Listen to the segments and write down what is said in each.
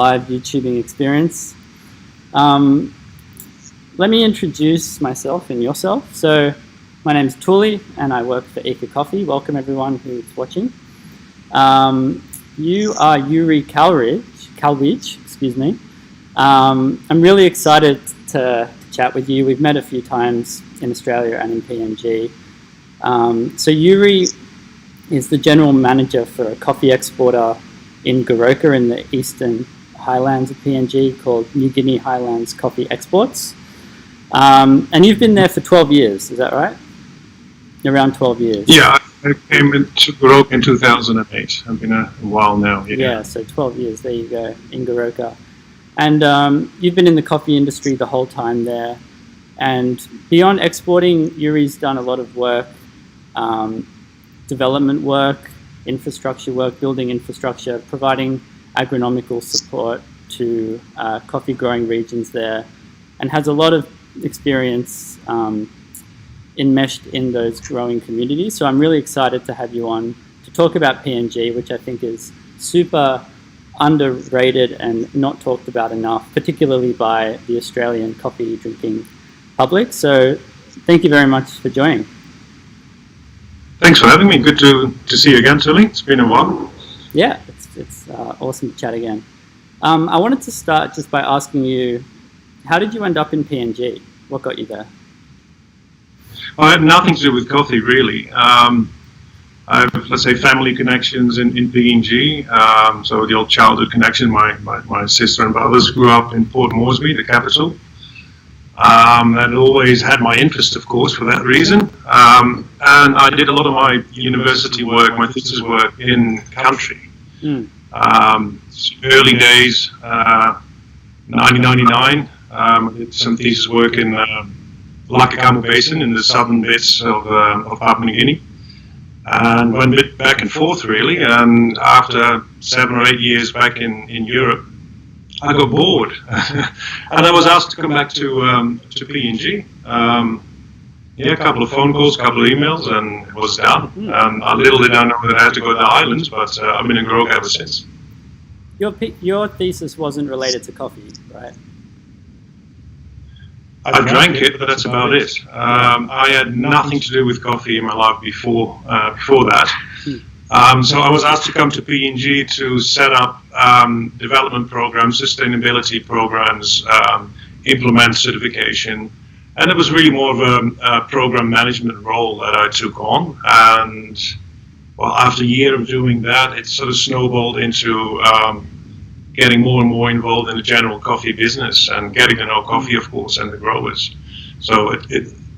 live YouTubing experience. Let me introduce myself and yourself. So my name is Tuli and I work for Eka Coffee. Welcome everyone who's watching. You are Joeri Kalwij, excuse me. I'm really excited to chat with you. We've met a few times in Australia and in PNG. So Joeri is the general manager for a coffee exporter in Goroka in the eastern highlands of PNG called New Guinea Highlands Coffee Exports. And you've been there for 12 years, is that right? Around 12 years. Yeah, I came into Goroka in 2008. I've been a while now. Yeah, so 12 years, there you go, in Goroka. And you've been in the coffee industry the whole time there. And beyond exporting, Joeri's done a lot of work, development work, infrastructure work, building infrastructure, providing agronomical support to coffee growing regions there, and has a lot of experience enmeshed in those growing communities. So I'm really excited to have you on to talk about PNG, which I think is super underrated and not talked about enough, particularly by the Australian coffee drinking public. So thank you very much for joining. Thanks for having me. Good to see you again, Tuli. It's been a while. Yeah, it's awesome to chat again. I wanted to start just by asking you, how did you end up in PNG? What got you there? Well, I had nothing to do with coffee, really. I have, let's say, family connections in PNG. So the old childhood connection. My sister and brothers grew up in Port Moresby, the capital. And always had my interest, of course, for that reason. And I did a lot of my university work, my thesis work in country. Early days, 1999, I did some thesis work in Lakakamu Basin in the southern bits of Papua New Guinea. And went a bit back and forth, really. And after 7 or 8 years back in Europe, I got bored, and I was asked to come back to PNG. A couple of phone calls, a couple of emails, and it was done. Little did I know that I had to go to the islands, but I've been in Goroka ever since. Your thesis wasn't related to coffee, right? I drank it, but that's about it. I had nothing to do with coffee in my life before that. So I was asked to come to PNG to set up development programs, sustainability programs, implement certification, and it was really more of a program management role that I took on. And well, after a year of doing that, it sort of snowballed into getting more and more involved in the general coffee business and getting to know coffee, of course, and the growers. So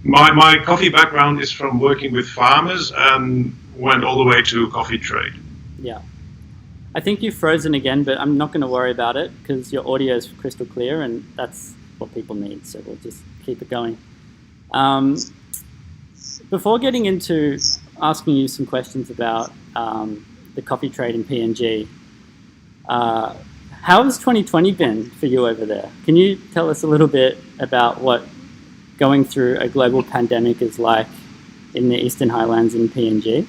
my coffee background is from working with farmers and went all the way to coffee trade. Yeah. I think you've frozen again, but I'm not going to worry about it because your audio is crystal clear and that's what people need. So we'll just keep it going. Before getting into asking you some questions about the coffee trade in PNG, how has 2020 been for you over there? Can you tell us a little bit about what going through a global pandemic is like in the Eastern Highlands in PNG?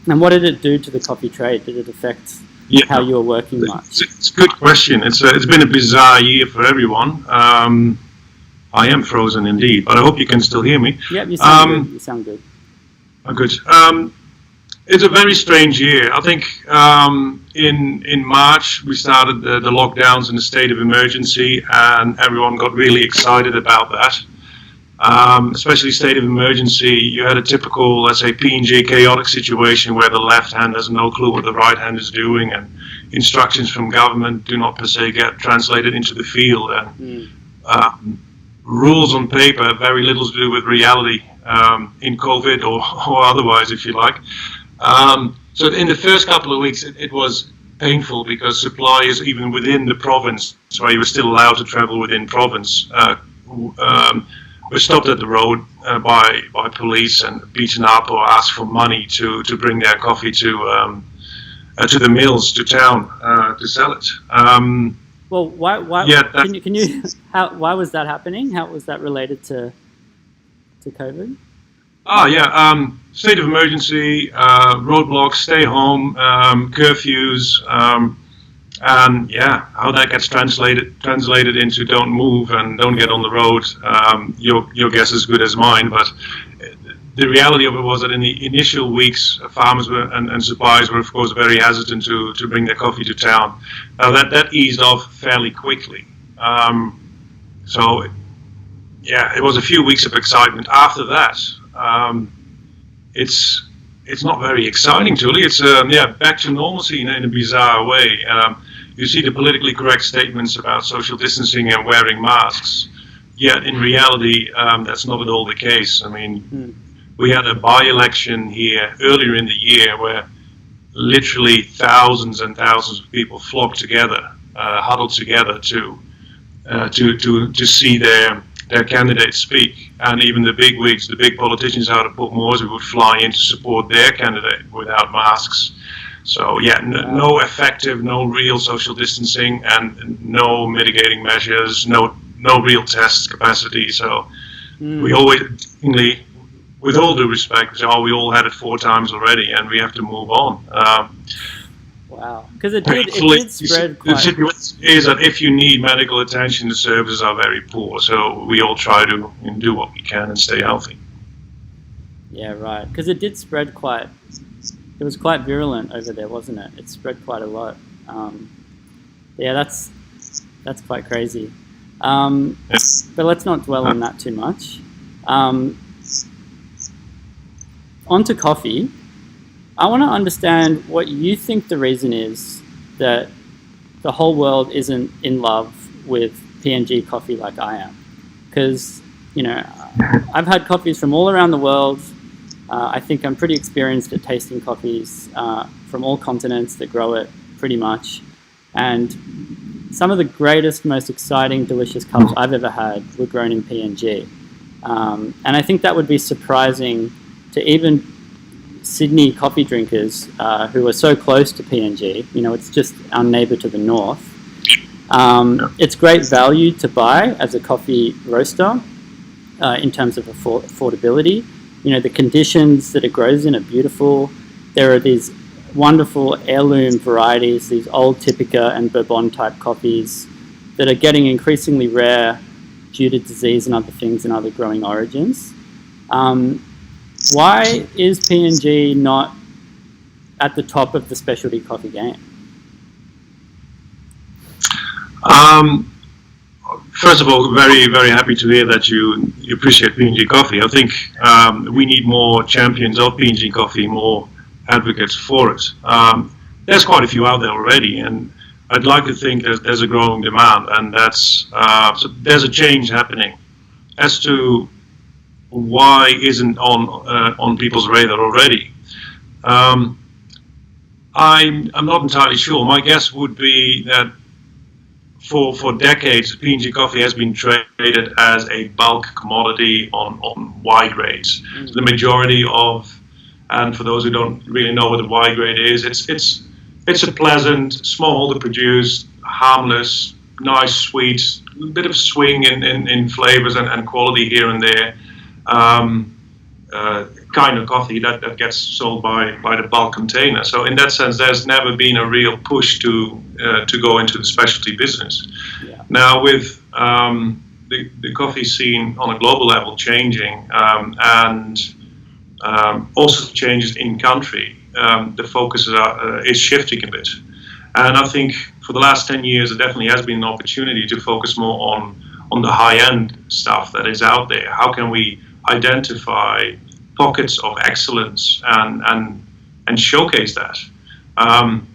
And what did it do to the coffee trade? Did it affect how you were working much? It's a good question. It's been a bizarre year for everyone. I am frozen indeed, but I hope you can still hear me. Yeah, you sound good. You sound good. Oh, good. It's a very strange year. I think in March we started the lockdowns in the state of emergency, and everyone got really excited about that. Especially state of emergency, you had a typical, let's say, PNG chaotic situation where the left hand has no clue what the right hand is doing, and instructions from government do not per se get translated into the field, and rules on paper have very little to do with reality in COVID or otherwise, if you like. So in the first couple of weeks, it was painful because suppliers, even within the province, where you were still allowed to travel within province, were stopped at the road by police and beaten up or asked for money to bring their coffee to the mills, to town, to sell it. Well, why? Yeah, can you? Why was that happening? How was that related to COVID? State of emergency, roadblocks, stay home, curfews, And yeah, how that gets translated into don't move and don't get on the road, your guess is as good as mine. But the reality of it was that in the initial weeks, farmers and suppliers were, of course, very hesitant to bring their coffee to town. Now that eased off fairly quickly. So yeah, it was a few weeks of excitement. After that, it's not very exciting, Tuli. It's back to normalcy in a bizarre way. You see the politically correct statements about social distancing and wearing masks, yet in reality, that's not at all the case. I mean, we had a by-election here earlier in the year where literally thousands and thousands of people flocked together, huddled together to see their candidates speak, and even the big wigs, the big politicians out of Port Moresby would fly in to support their candidate without masks. So yeah, no effective, no real social distancing, and no mitigating measures, no real test capacity. So we always, with all due respect, we all had it 4 times already, and we have to move on. Wow, because it did spread quite. The situation is that if you need medical attention, the services are very poor. So we all try to do what we can and stay healthy. Yeah, right. Because it did spread quite. It was quite virulent over there, wasn't it? It spread quite a lot. Yeah, that's quite crazy. But let's not dwell on that too much. On to coffee. I want to understand what you think the reason is that the whole world isn't in love with PNG coffee like I am. Because, I've had coffees from all around the world. I think I'm pretty experienced at tasting coffees from all continents that grow it, pretty much. And some of the greatest, most exciting, delicious cups I've ever had were grown in PNG. And I think that would be surprising to even Sydney coffee drinkers who are so close to PNG. It's just our neighbour to the north. It's great value to buy as a coffee roaster in terms of affordability. The conditions that it grows in are beautiful. There are these wonderful heirloom varieties, these old Typica and Bourbon type coffees that are getting increasingly rare due to disease and other things in other growing origins. Why is PNG not at the top of the specialty coffee game? First of all, very, very happy to hear that you appreciate PNG coffee. I think we need more champions of PNG coffee, more advocates for it. There's quite a few out there already, and I'd like to think there's a growing demand, and so there's a change happening. As to why isn't on people's radar already? I'm not entirely sure. My guess would be that for decades, PNG coffee has been traded as a bulk commodity on Y grades. So the majority of, and for those who don't really know what a Y grade is, it's a pleasant, small to produce, harmless, nice, sweet, a bit of swing in flavors and quality here and there. Kind of coffee that gets sold by the bulk container. So in that sense, there's never been a real push to go into the specialty business. Yeah. Now with the coffee scene on a global level changing and also changes in country, the focus is shifting a bit. And I think for the last 10 years, there definitely has been an opportunity to focus more on the high-end stuff that is out there. How can we identify pockets of excellence and showcase that?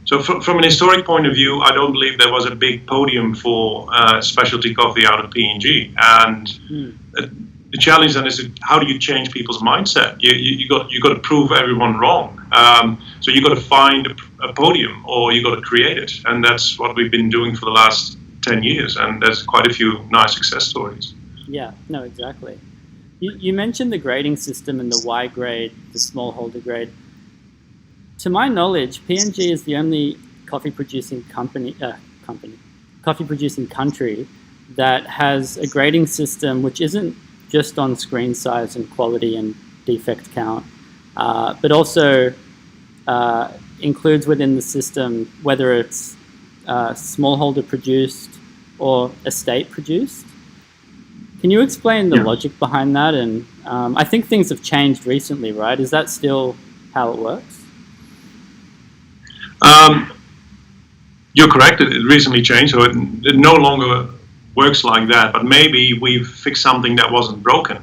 So from an historic point of view, I don't believe there was a big podium for specialty coffee out of PNG. And the challenge then is how do you change people's mindset? You got to prove everyone wrong. So you got to find a podium, or you got to create it, and that's what we've been doing for the last 10 years. And there's quite a few nice success stories. Yeah, no, exactly. You mentioned the grading system and the Y grade, the smallholder grade. To my knowledge, PNG is the only coffee producing country that has a grading system which isn't just on screen size and quality and defect count, but also includes within the system whether it's smallholder produced or estate produced. Can you explain the logic behind that? And I think things have changed recently, right? Is that still how it works? You're correct. It recently changed, so it no longer works like that. But maybe we've fixed something that wasn't broken.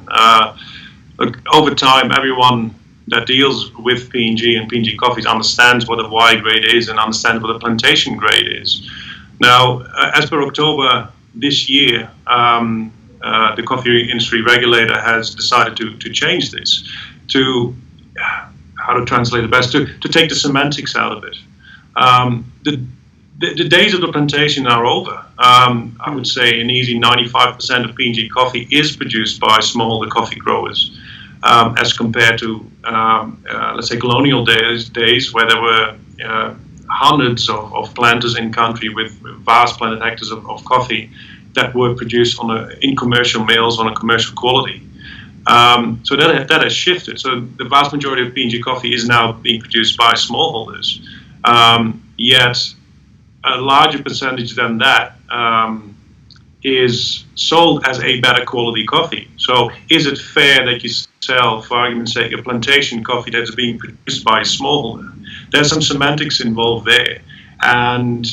Over time, everyone that deals with PNG and PNG coffees understands what a Y grade is and understands what a plantation grade is. Now, as per October this year, the coffee industry regulator has decided to change this, to, how to translate it best, to take the semantics out of it. The days of the plantation are over. I would say an easy 95% of PNG coffee is produced by smallholder coffee growers, as compared to, let's say, colonial days where there were hundreds of planters in country with vast planted hectares of coffee that were produced in commercial mills on a commercial quality. So that has shifted. So the vast majority of PNG coffee is now being produced by smallholders. Yet a larger percentage than that is sold as a better quality coffee. So is it fair that you sell, for argument's sake, a plantation coffee that's being produced by a smallholder? There's some semantics involved there. And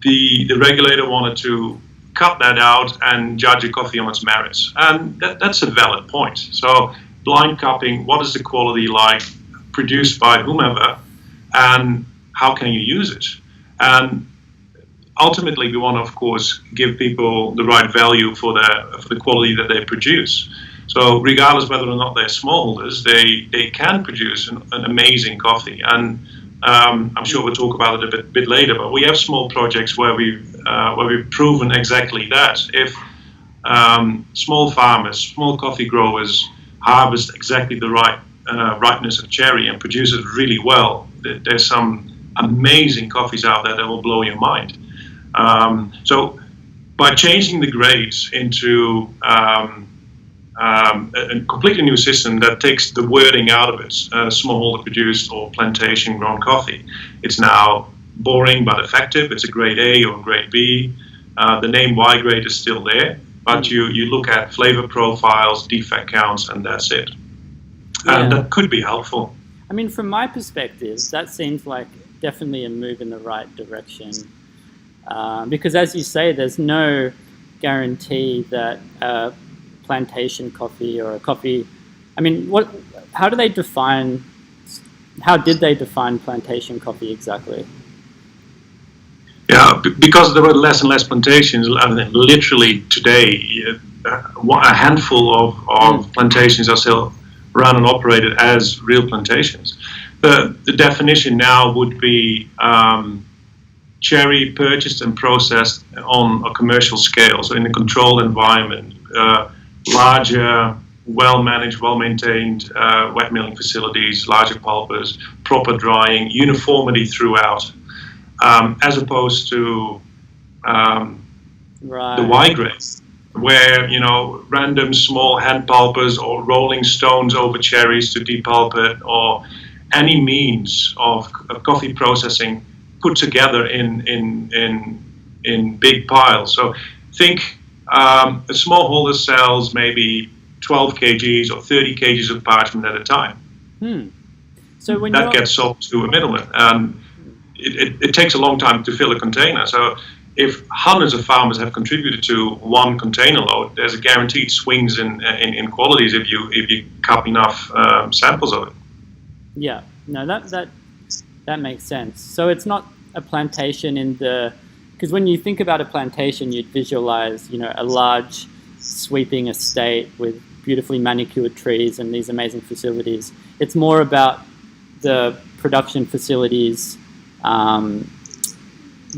the regulator wanted to cut that out and judge a coffee on its merits. And that's a valid point. So blind cupping, what is the quality like, produced by whomever, and how can you use it? And ultimately, we want to, of course, give people the right value for the quality that they produce. So regardless whether or not they're smallholders, they can produce an amazing coffee. And I'm sure we'll talk about it a bit later, but we have small projects where we've proven exactly that. If small farmers, small coffee growers harvest exactly the right ripeness of cherry and produce it really well, there's some amazing coffees out there that will blow your mind. So by changing the grades into a completely new system that takes the wording out of it, smallholder produced or plantation grown coffee, it's now boring but effective. It's a grade A or grade B. The name Y grade is still there, but you look at flavor profiles, defect counts, and that's it. And that could be helpful. I mean, from my perspective, that seems like definitely a move in the right direction. Because as you say, there's no guarantee that plantation coffee or a coffee, I mean, how did they define plantation coffee exactly? Yeah, because there were less and less plantations, literally today, a handful of plantations are still run and operated as real plantations. The definition now would be cherry purchased and processed on a commercial scale, so in a controlled environment, larger, well-managed, well-maintained wet milling facilities, larger pulpers, proper drying, uniformity throughout, as opposed to the Y grade, where random small hand pulpers or rolling stones over cherries to depulp it, or any means of coffee processing put together in big piles. So think a smallholder sells maybe 12 kgs or 30 kgs of parchment at a time. So when that gets sold to a middleman, and it takes a long time to fill a container. So if hundreds of farmers have contributed to one container load, there's a guaranteed swings in qualities if you cup enough samples of it. Yeah, no, that makes sense. So it's not a plantation because when you think about a plantation, you'd visualize, a large sweeping estate with beautifully manicured trees and these amazing facilities. It's more about the production facilities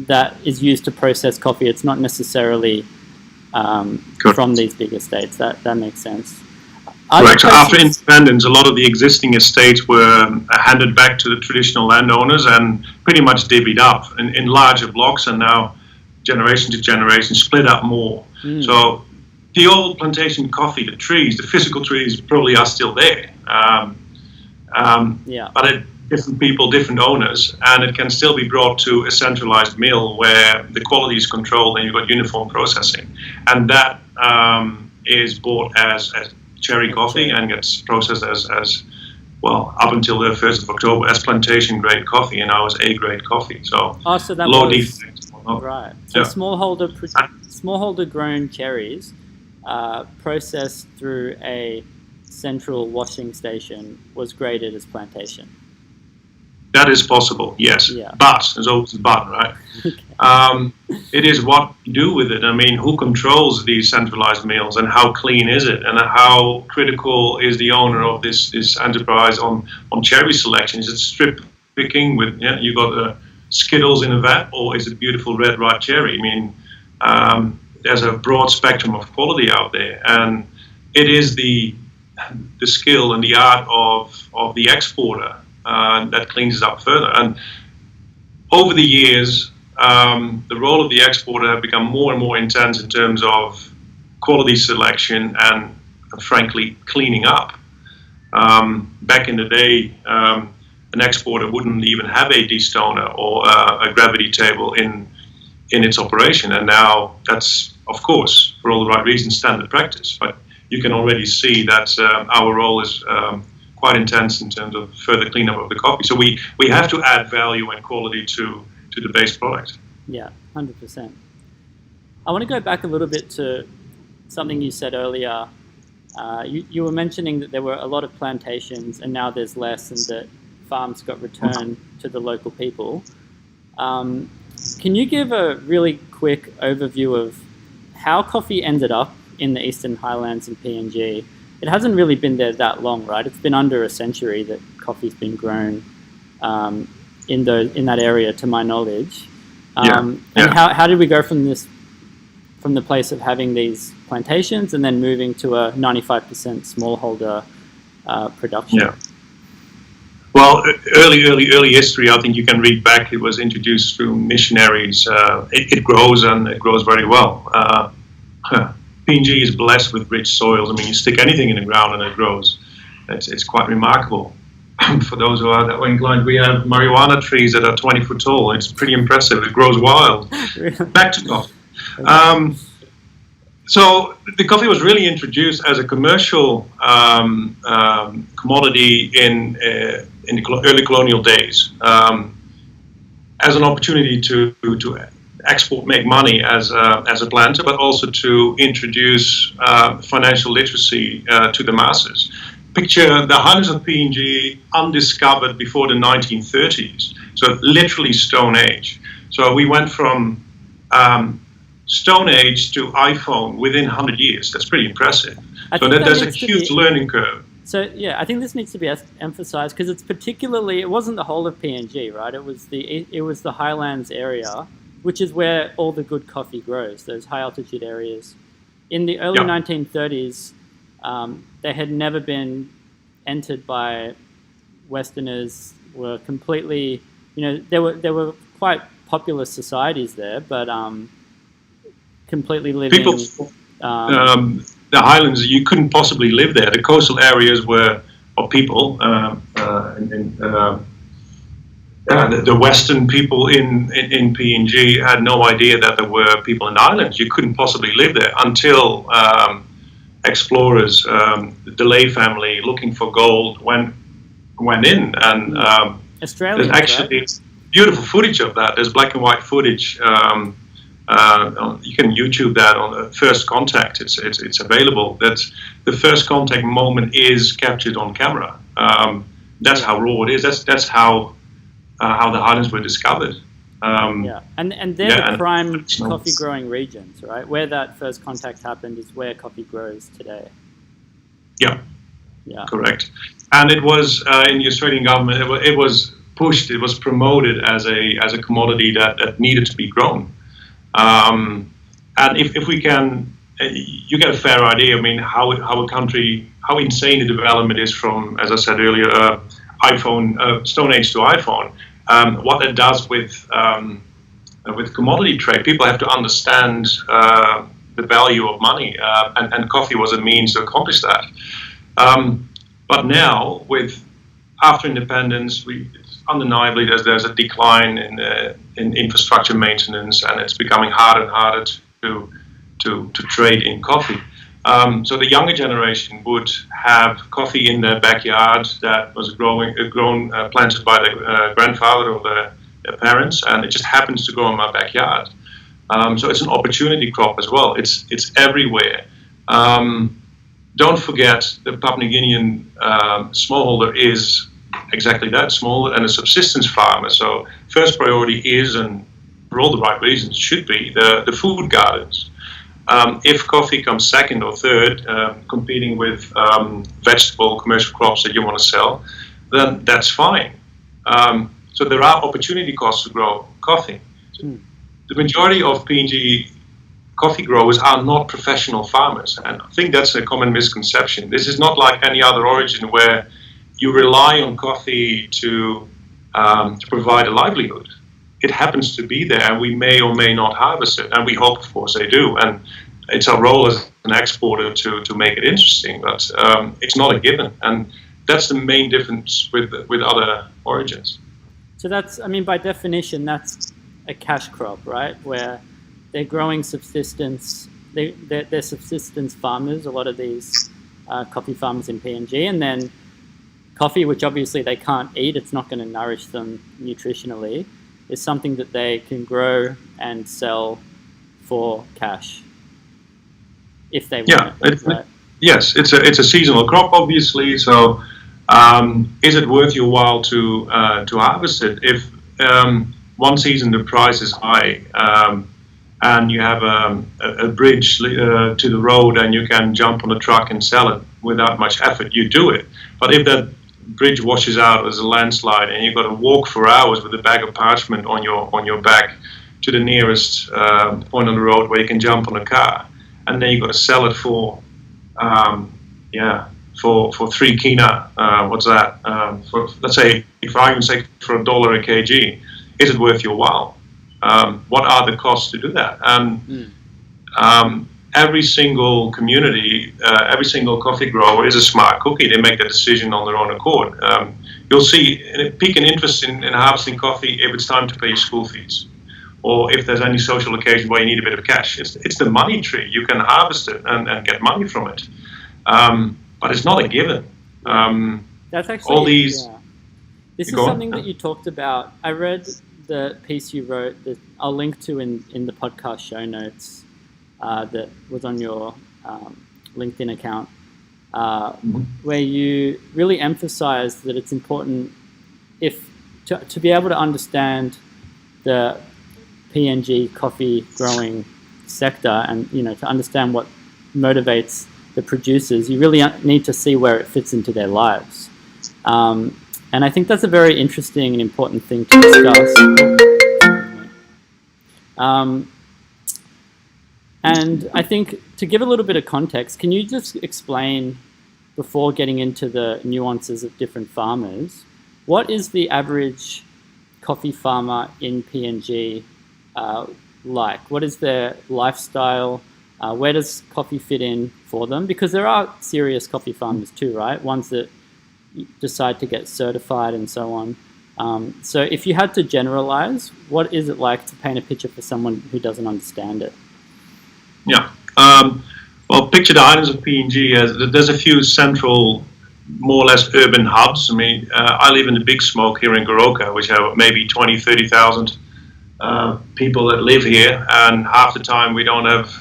that is used to process coffee. It's not necessarily from these big estates. That makes sense. Correct. So after independence, a lot of the existing estates were handed back to the traditional landowners and pretty much divvied up in larger blocks, and now generation to generation split up more. So the old plantation coffee, the trees, the physical trees probably are still there. But different people, different owners, and it can still be brought to a centralized mill where the quality is controlled and you've got uniform processing. And that is bought as cherry coffee and gets processed as well, up until the 1st of October, as plantation grade coffee, and now as A grade coffee. So, so that low was, defect. Right. So smallholder grown cherries processed through a central washing station was graded as plantation. That is possible, yes. Yeah. But, there's always a but, right? Okay. It is what you do with it. I mean, who controls these centralized mills, and how clean is it, and how critical is the owner of this enterprise on cherry selection? Is it strip picking with, you got Skittles in a vat, or is it beautiful red ripe cherry? I mean, there's a broad spectrum of quality out there, and it is the skill and the art of the exporter that cleans it up further. And over the years, the role of the exporter have become more and more intense in terms of quality selection and frankly, cleaning up. Back in the day, an exporter wouldn't even have a destoner or a gravity table in its operation. And now that's, of course, for all the right reasons, standard practice. But you can already see that our role is quite intense in terms of further cleanup of the coffee. So we have to add value and quality to the base product. Yeah, 100%. I want to go back a little bit to something you said earlier. You were mentioning that there were a lot of plantations and now there's less, and that farms got returned to the local people. Can you give a really quick overview of how coffee ended up in the Eastern Highlands and PNG? It hasn't really been there that long, right? It's been under a century that coffee's been grown in that area, to my knowledge. And how did we go from the place of having these plantations and then moving to a 95% smallholder production? Yeah. Well, early history, I think you can read back. It was introduced through missionaries. It grows, and it grows very well. PNG is blessed with rich soils. I mean, you stick anything in the ground and it grows. It's quite remarkable. For those who are that way inclined, we have marijuana trees that are 20 foot tall. It's pretty impressive. It grows wild. Back to coffee. So the coffee was really introduced as a commercial commodity in the early colonial days, as an opportunity to export, make money as a planter, but also to introduce financial literacy to the masses. Picture the Highlands of PNG undiscovered before the 1930s, so literally Stone Age. So we went from Stone Age to iPhone within 100 years. That's pretty impressive. So there's a huge learning curve. So yeah, I think this needs to be emphasized because it wasn't the whole of PNG, right? It was the Highlands area, which is where all the good coffee grows, those high altitude areas. In the early 1930s, they had never been entered by Westerners. Were completely, there were quite populous societies there, but completely living. The Highlands, you couldn't possibly live there. The coastal areas were of people. The Western people in PNG had no idea that there were people in the islands. You couldn't possibly live there until explorers, the DeLay family, looking for gold, went in. And Australians, there's actually beautiful footage of that. There's black and white footage. You can YouTube that on First Contact. It's available. That's the First Contact moment is captured on camera. That's how raw it is. That's how the Highlands were discovered. And they're the prime coffee growing regions, right? Where that first contact happened is where coffee grows today. Yeah, correct. And it was in the Australian government. It was pushed. It was promoted as a commodity that needed to be grown. And if we can, you get a fair idea. I mean, how insane the development is from, as I said earlier, iPhone, Stone Age to iPhone. What that does with commodity trade, people have to understand the value of money, and coffee was a means to accomplish that. But now, with after independence, undeniably there's a decline in infrastructure maintenance, and it's becoming harder and harder to trade in coffee. So the younger generation would have coffee in their backyard that was planted by their grandfather or their parents, and it just happens to grow in my backyard. So it's an opportunity crop as well. It's everywhere. Don't forget the Papua New Guinean smallholder is exactly that, small and a subsistence farmer. So first priority is, and for all the right reasons, should be the food gardens. If coffee comes second or third, competing with vegetable commercial crops that you want to sell, then that's fine. So there are opportunity costs to grow coffee. The majority of PNG coffee growers are not professional farmers, and I think that's a common misconception. This is not like any other origin where you rely on coffee to provide a livelihood. It happens to be there, and we may or may not harvest it, and we hope, of course, they do. And it's our role as an exporter to make it interesting, but it's not a given, and that's the main difference with other origins. So that's, I mean, by definition, that's a cash crop, right? Where they're growing subsistence. They're subsistence farmers. A lot of these coffee farmers in PNG, and then coffee, which obviously they can't eat. It's not going to nourish them nutritionally. Is something that they can grow and sell for cash if they want it. Right? Yes, it's a seasonal crop, obviously. So, is it worth your while to harvest it? If one season the price is high, and you have a bridge to the road, and you can jump on a truck and sell it without much effort, you do it. But if that bridge washes out as a landslide, and you've got to walk for hours with a bag of parchment on your back to the nearest point on the road where you can jump on a car, and then you've got to sell it for 3 kina. What's that? For, let's say, if I even say for $1 a kg, is it worth your while? What are the costs to do that? And every single community, every single coffee grower is a smart cookie. They make that decision on their own accord. You'll see a peak in interest in harvesting coffee if it's time to pay your school fees, or if there's any social occasion where you need a bit of cash. It's the money tree. You can harvest it and get money from it, but it's not a given. That's actually all these. Yeah. This is something that you talked about. I read the piece you wrote that I'll link to in the podcast show notes. That was on your LinkedIn account, where you really emphasized that it's important to be able to understand the PNG coffee growing sector, and to understand what motivates the producers. You really need to see where it fits into their lives, and I think that's a very interesting and important thing to discuss. And I think to give a little bit of context, can you just explain, before getting into the nuances of different farmers, what is the average coffee farmer in PNG like? What is their lifestyle? Where does coffee fit in for them? Because there are serious coffee farmers too, right? Ones that decide to get certified and so on. So if you had to generalize, what is it like to paint a picture for someone who doesn't understand it? Yeah. Well, picture the islands of PNG as there's a few central, more or less urban hubs. I mean, I live in the Big Smoke here in Goroka, which have maybe 20, 30,000 people that live here, and half the time we don't have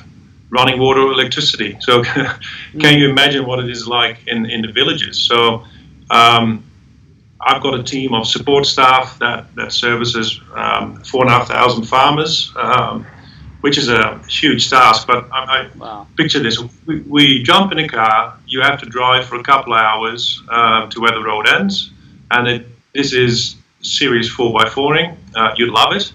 running water or electricity. So can you imagine what it is like in the villages? So I've got a team of support staff that services 4,500 farmers, which is a huge task, but I picture this. We jump in a car, you have to drive for a couple of hours to where the road ends, and this is serious 4x4ing. You'd love it.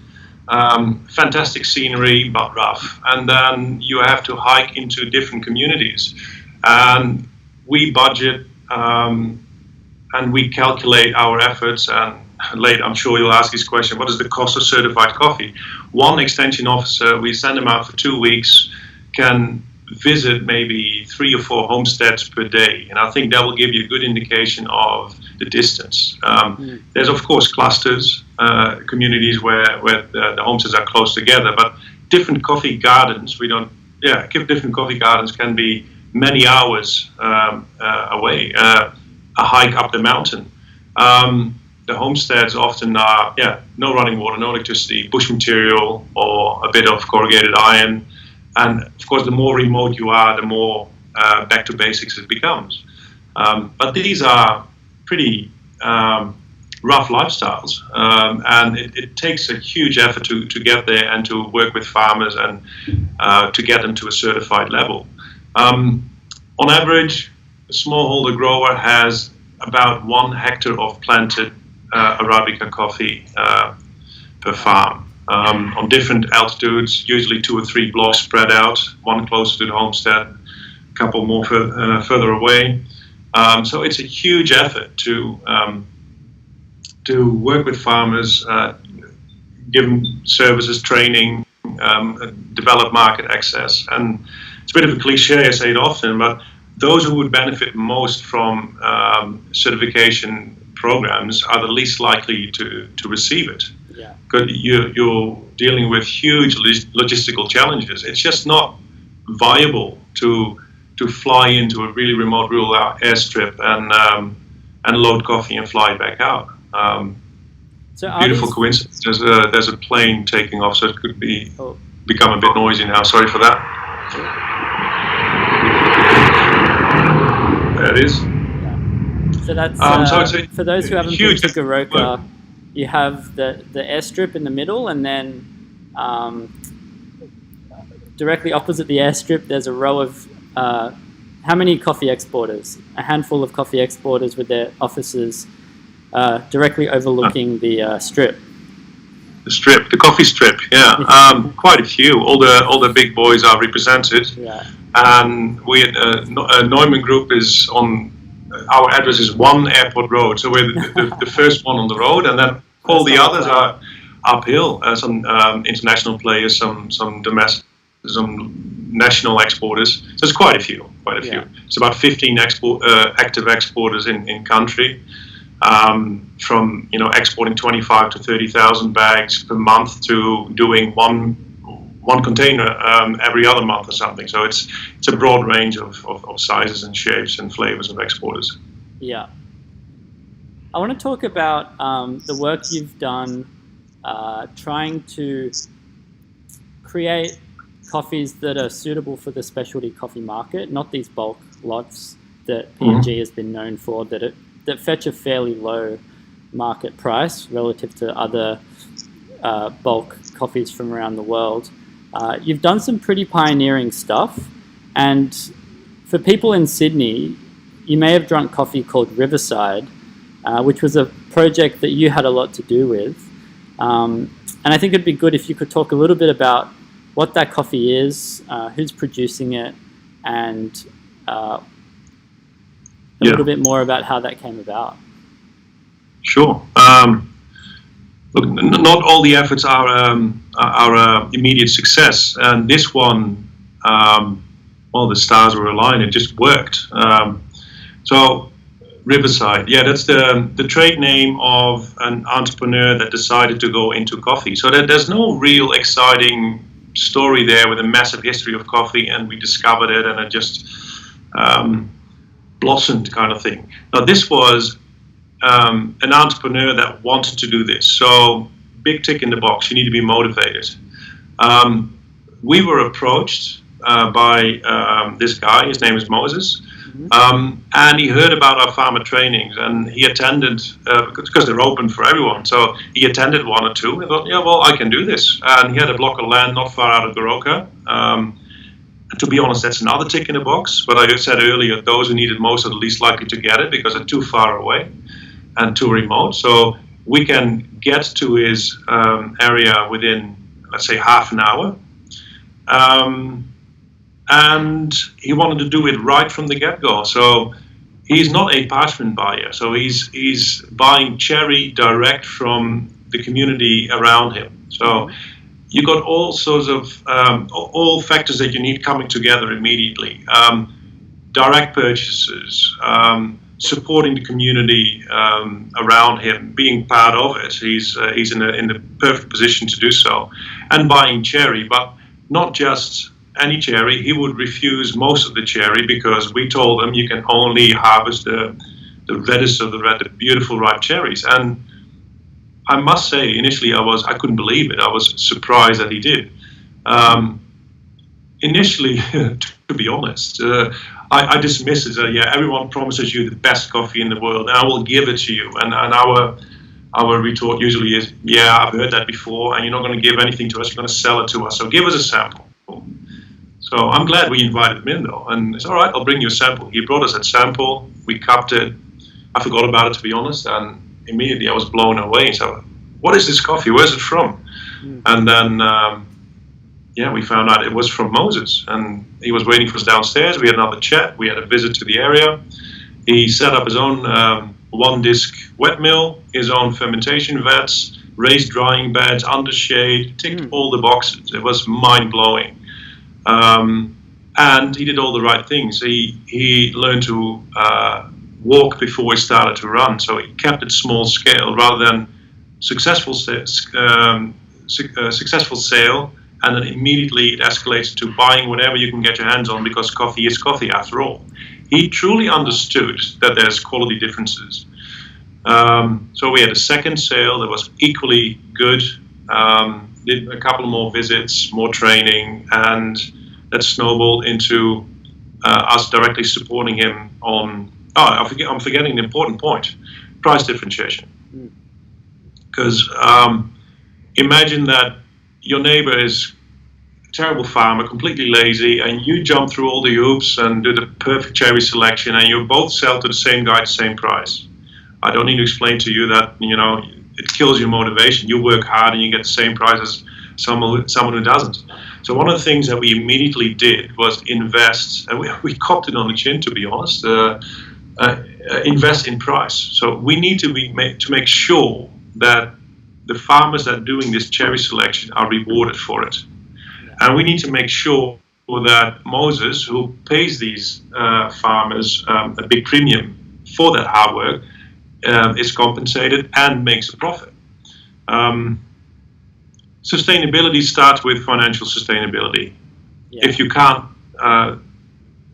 Fantastic scenery, but rough. And then you have to hike into different communities. And we budget and we calculate our efforts, and later, I'm sure you'll ask this question, what is the cost of certified coffee? One extension officer, we send them out for 2 weeks, can visit maybe 3 or 4 homesteads per day, and I think that will give you a good indication of the distance. There's of course clusters, communities where the homesteads are close together, but different coffee gardens, different coffee gardens can be many hours away, a hike up the mountain. The homesteads often are, no running water, no electricity, bush material, or a bit of corrugated iron. And of course, the more remote you are, the more back to basics it becomes. But these are pretty rough lifestyles, and it takes a huge effort to get there and to work with farmers and to get them to a certified level. On average, a smallholder grower has about 1 hectare of planted Arabica coffee per farm. On different altitudes, usually 2 or 3 blocks spread out, one closer to the homestead, a couple more further away. So it's a huge effort to work with farmers, give them services, training, develop market access. And it's a bit of a cliche, I say it often, but those who would benefit most from certification programs are the least likely to receive it. Yeah. Because you're dealing with huge logistical challenges. It's just not viable to fly into a really remote rural airstrip and load coffee and fly back out. Beautiful coincidence. There's a plane taking off, so it could become a bit noisy now. Sorry for that. There it is. So that's for those who haven't been to Goroka, you have the airstrip in the middle, and then directly opposite the airstrip, there's a row of how many coffee exporters? A handful of coffee exporters with their offices directly overlooking the strip. The coffee strip, quite a few. All the big boys are represented, and we at Neumann Group is on. Our address is 1 Airport Road, so we're the first one on the road, and then all the others are uphill. Some international players, some domestic, some national exporters. So it's quite a few. It's about 15 active exporters in country. From exporting 25 to 30,000 bags per month to doing one container every other month or something. So it's a broad range of sizes and shapes and flavors of exporters. Yeah. I want to talk about the work you've done trying to create coffees that are suitable for the specialty coffee market, not these bulk lots that P&G has been known for, that fetch a fairly low market price relative to other bulk coffees from around the world. You've done some pretty pioneering stuff, and for people in Sydney, you may have drunk coffee called Riverside, which was a project that you had a lot to do with. And I think it'd be good if you could talk a little bit about what that coffee is, who's producing it, and a little bit more about how that came about. Sure. Look, not all the efforts are immediate success, and this one, the stars were aligned. It just worked. So, Riverside, that's the trade name of an entrepreneur that decided to go into coffee. So there's no real exciting story there with a massive history of coffee, and we discovered it, and it just blossomed, kind of thing. Now, this was an entrepreneur that wanted to do this. So, big tick in the box. You need to be motivated. We were approached by this guy. His name is Moses. And he heard about our farmer trainings, and he attended, because they're open for everyone. So he attended 1 or 2. He thought, I can do this. And he had a block of land not far out of Goroka. To be honest, that's another tick in the box. But I said earlier, those who need it most are the least likely to get it because they're too far away and too remote. So we can get to his area within, let's say, half an hour. And he wanted to do it right from the get-go. So he's not a parchment buyer. So he's buying cherry direct from the community around him. So you got all sorts of all factors that you need coming together immediately. Direct purchases, supporting the community around him, being part of it. He's in the perfect position to do so, and buying cherry, but not just any cherry. He would refuse most of the cherry because we told him you can only harvest the reddest of the red, the beautiful ripe cherries. And I must say, initially I couldn't believe it. I was surprised that he did. Initially, to be honest, I dismissed it. Yeah, everyone promises you the best coffee in the world, and I will give it to you. And our retort usually is, yeah, I've heard that before, and you're not going to give anything to us. You're going to sell it to us. So give us a sample. So I'm glad we invited him in, though. And it's all right, I'll bring you a sample. He brought us that sample. We cupped it. I forgot about it, to be honest, and immediately I was blown away. So, what is this coffee? Where's it from? And then, we found out it was from Moses, and he was waiting for us downstairs. We had another chat. We had a visit to the area. He set up his own one-disc wet mill, his own fermentation vats, raised drying beds, under shade, ticked all the boxes. It was mind-blowing. And he did all the right things. He learned to walk before he started to run, so he kept it small scale rather than successful sale, and then immediately it escalates to buying whatever you can get your hands on, because coffee is coffee after all. He truly understood that there's quality differences. So we had a second sale that was equally good, did a couple more visits, more training, and that snowballed into us directly supporting him on, I'm forgetting an important point, price differentiation. Because imagine that your neighbor is a terrible farmer, completely lazy, and you jump through all the hoops and do the perfect cherry selection, and you both sell to the same guy at the same price. I don't need to explain to you that, it kills your motivation. You work hard and you get the same price as someone who doesn't. So one of the things that we immediately did was invest, and we copped it on the chin, to be honest, invest in price. So we need to make sure that the farmers that are doing this cherry selection are rewarded for it. And we need to make sure that Moses, who pays these farmers a big premium for that hard work, is compensated and makes a profit. Sustainability starts with financial sustainability. Yeah. If you can't,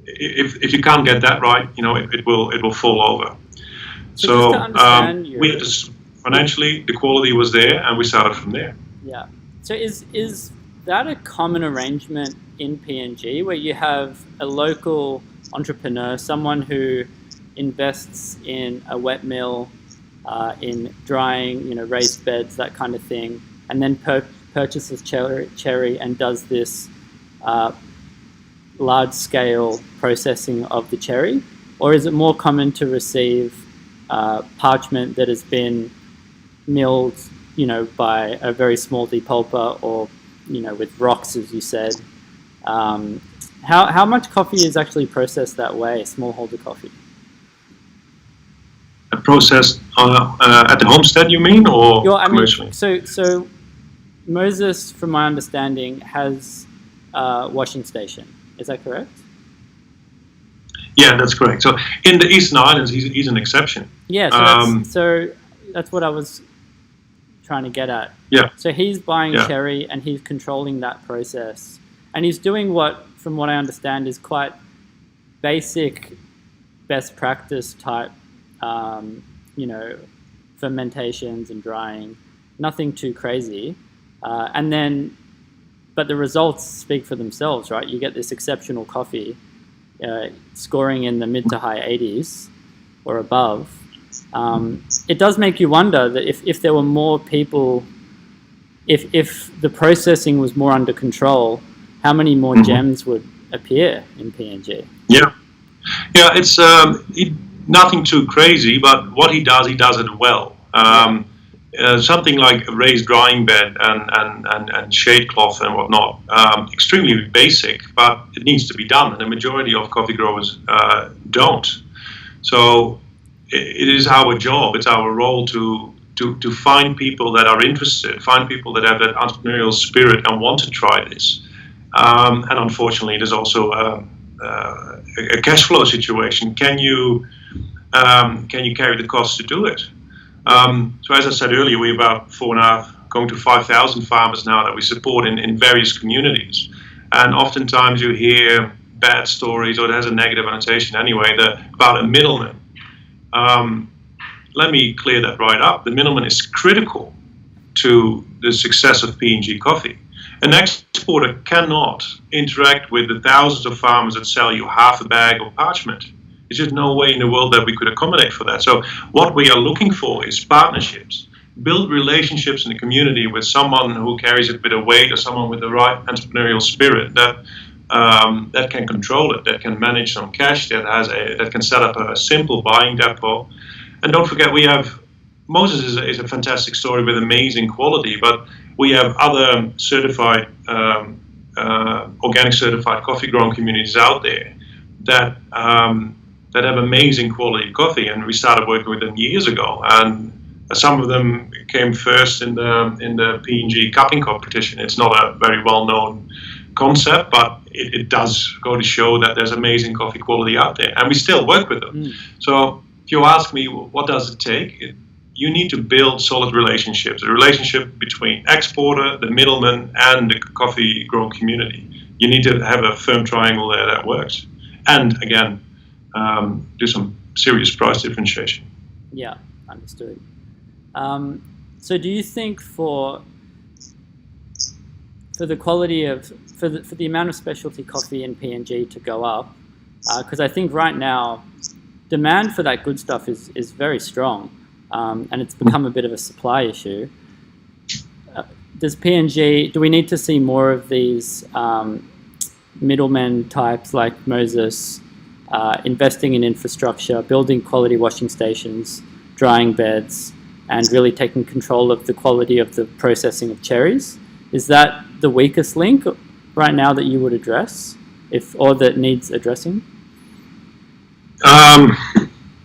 if you can't get that right, it will fall over. So we had to, financially, the quality was there, and we started from there. Yeah. So is that a common arrangement in PNG, where you have a local entrepreneur, someone who invests in a wet mill, in drying, raised beds, that kind of thing, and then purchases cherry and does this large-scale processing of the cherry? Or is it more common to receive parchment that has been milled, by a very small depulper, or, with rocks, as you said? How much coffee is actually processed that way, smallholder coffee? Processed at the homestead, you mean, or commercially? So Moses, from my understanding, has a washing station. Is that correct? Yeah, that's correct. So in the Eastern Islands, he's an exception. Yeah, so that's what I was trying to get at. Yeah. So he's buying cherry, and he's controlling that process, and he's doing what, from what I understand, is quite basic, best practice type, fermentations and drying, nothing too crazy, but the results speak for themselves, right? You get this exceptional coffee, scoring in the mid to high 80s or above. It does make you wonder that if there were more people, if the processing was more under control, how many more gems would appear in PNG? Yeah, it's nothing too crazy, but what he does it well. Something like a raised drying bed and shade cloth and whatnot, extremely basic, but it needs to be done, and the majority of coffee growers don't. So it is our job, it's our role to to find people that are interested, find people that have that entrepreneurial spirit and want to try this. And unfortunately, there's also a cash flow situation. Can you carry the cost to do it? So as I said earlier, we're about 4.5, going to 5,000 farmers now that we support in various communities. And oftentimes you hear bad stories, or it has a negative annotation anyway, about a middleman. Let me clear that right up. The middleman is critical to the success of P&G coffee. An exporter cannot interact with the thousands of farmers that sell you half a bag of parchment. There's just no way in the world that we could accommodate for that. So what we are looking for is partnerships. Build relationships in the community with someone who carries a bit of weight, or someone with the right entrepreneurial spirit that can control it, that can manage some cash, that can set up a simple buying depot. And don't forget, we have Moses is a fantastic story with amazing quality, but we have other certified, organic certified coffee growing communities out there that have amazing quality coffee, and we started working with them years ago. And some of them came first in the P&G cupping competition. It's not a very well-known concept, but it does go to show that there's amazing coffee quality out there, and we still work with them. So if you ask me, what does it take? You need to build solid relationships, a relationship between exporter, the middleman, and the coffee growing community. You need to have a firm triangle there that works. And again, do some serious price differentiation. Yeah, understood. So do you think for the quality of, for the amount of specialty coffee in P&G to go up, because I think right now, demand for that good stuff is very strong, and it's become a bit of a supply issue. Do we need to see more of these middlemen types like Moses investing in infrastructure, building quality washing stations, drying beds, and really taking control of the quality of the processing of cherries? Is that the weakest link right now that you would address, or that needs addressing?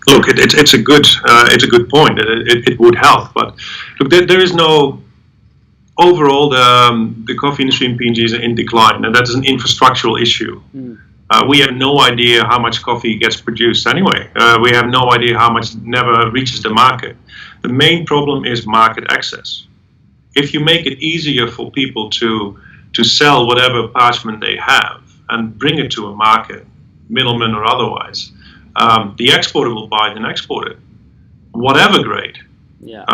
Look, it's a good point. It would help, but look, there is no overall the coffee industry in PNG is in decline, and that is an infrastructural issue. We have no idea how much coffee gets produced anyway. We have no idea how much never reaches the market. The main problem is market access. If you make it easier for people to sell whatever parchment they have and bring it to a market, middleman or otherwise, the exporter will buy it and export it, whatever grade. Yeah.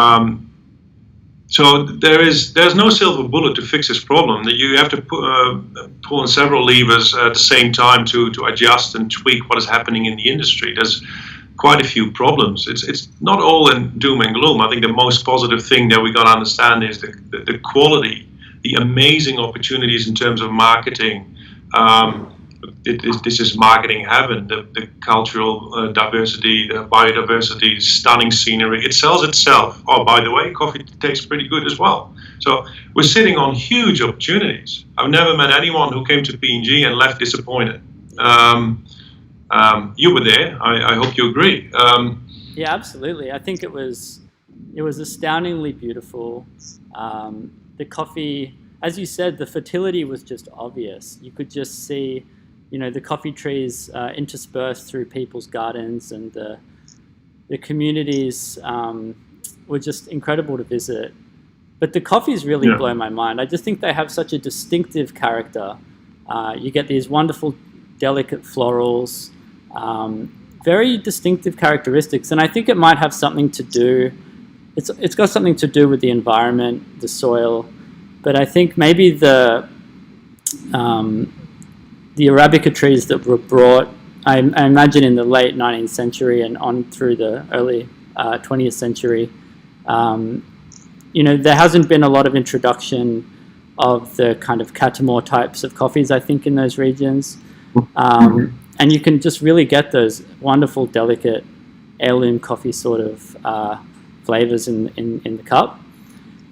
So there's no silver bullet to fix this problem. That you have to pull on several levers at the same time to adjust and tweak what is happening in the industry. There's quite a few problems. It's not all in doom and gloom. I think the most positive thing that we got to understand is the quality, the amazing opportunities in terms of marketing. This is marketing heaven. The cultural diversity, the biodiversity, stunning scenery. It sells itself. Oh, by the way, coffee tastes pretty good as well. So we're sitting on huge opportunities. I've never met anyone who came to P&G and left disappointed. You were there. I hope you agree. Yeah, absolutely. I think it was astoundingly beautiful. The coffee, as you said, the fertility was just obvious. You could just see, the coffee trees interspersed through people's gardens, and the communities were just incredible to visit. But the coffees really blow my mind. I just think they have such a distinctive character. You get these wonderful, delicate florals, very distinctive characteristics, and I think it might have something to do. It's got something to do with the environment, the soil, but I think maybe the Arabica trees that were brought, I imagine in the late 19th century and on through the early 20th century, there hasn't been a lot of introduction of the kind of Catamore types of coffees, I think, in those regions. And you can just really get those wonderful, delicate heirloom coffee sort of flavors in the cup.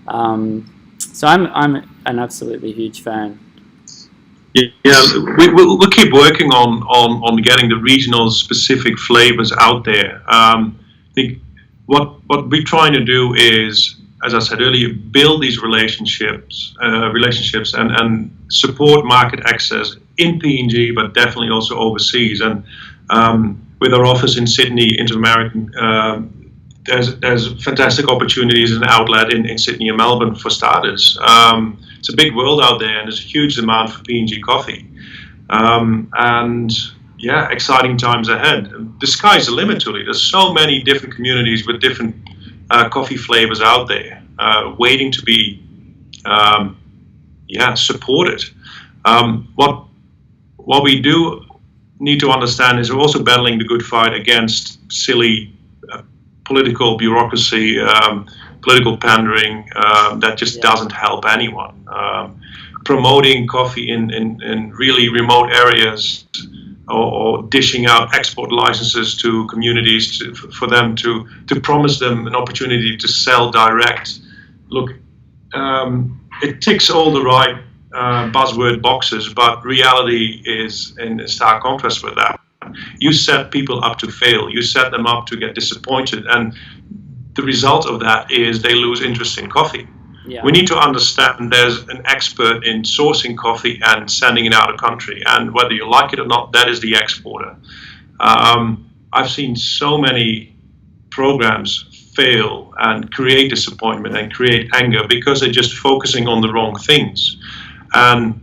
So I'm an absolutely huge fan. Yeah, we'll keep working on getting the regional specific flavors out there. I think what we're trying to do is, as I said earlier, build these relationships and support market access in PNG, but definitely also overseas. And with our office in Sydney, Inter-American, there's fantastic opportunities and outlet in Sydney and Melbourne for starters. It's a big world out there, and there's a huge demand for PNG coffee. And yeah, exciting times ahead. The sky's the limit, Tuli. There's so many different communities with different coffee flavors out there, waiting to be supported. What we do need to understand is we're also battling the good fight against silly political bureaucracy, political pandering that just doesn't help anyone. Promoting coffee in really remote areas, or dishing out export licenses to communities for them to promise them an opportunity to sell direct. Look, it ticks all the right buzzword boxes, but reality is in stark contrast with that. You set people up to fail. You set them up to get disappointed, and the result of that is they lose interest in coffee. Yeah. We need to understand there's an expert in sourcing coffee and sending it out of country, and whether you like it or not, that is the exporter. I've seen so many programs fail and create disappointment and create anger because they're just focusing on the wrong things, and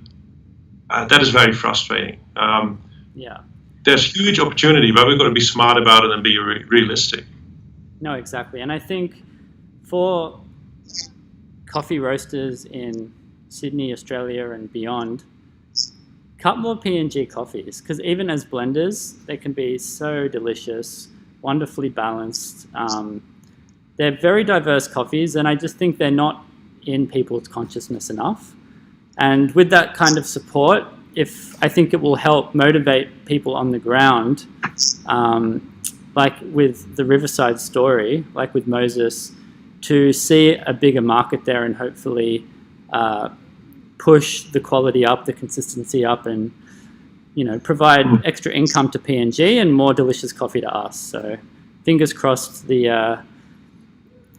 that is very frustrating. There's huge opportunity, but we've got to be smart about it and be realistic. No, exactly. And I think for coffee roasters in Sydney, Australia and beyond, cut more PNG coffees, because even as blenders, they can be so delicious, wonderfully balanced. They're very diverse coffees, and I just think they're not in people's consciousness enough. And with that kind of support, I think it will help motivate people on the ground, like with the Riverside story, like with Moses, to see a bigger market there and hopefully push the quality up, the consistency up, and provide extra income to PNG and more delicious coffee to us. So fingers crossed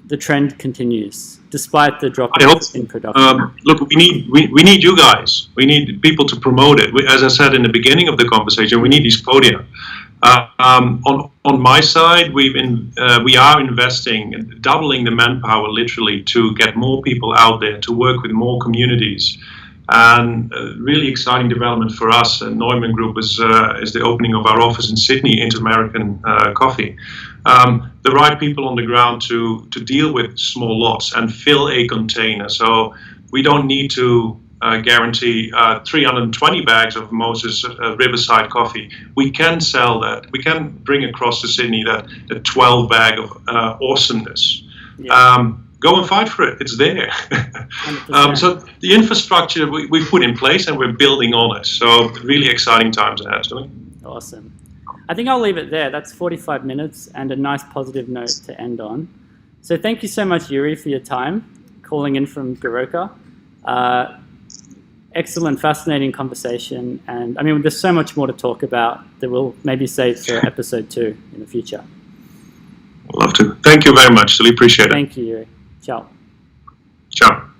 the trend continues despite the drop in production. Look, we need you guys. We need people to promote it. As I said in the beginning of the conversation, we need these podia. On my side, we are investing, doubling the manpower literally to get more people out there, to work with more communities. And a really exciting development for us at Neumann Group is the opening of our office in Sydney, Inter-American Coffee. The right people on the ground to deal with small lots and fill a container. So we don't need to guarantee 320 bags of Moses Riverside coffee. We can sell that. We can bring across to Sydney the 12 bag of awesomeness. Yeah. Go and fight for it. It's there. So the infrastructure we put in place and we're building on it. So really exciting times ahead, actually. Awesome. I think I'll leave it there. That's 45 minutes and a nice positive note to end on. So thank you so much, Joeri, for your time, calling in from Goroka. Excellent, fascinating conversation. And I mean, there's so much more to talk about that we'll maybe save for episode 2 in the future. I'd love to. Thank you very much. Really appreciate it. Thank you, Joeri. Ciao. Ciao.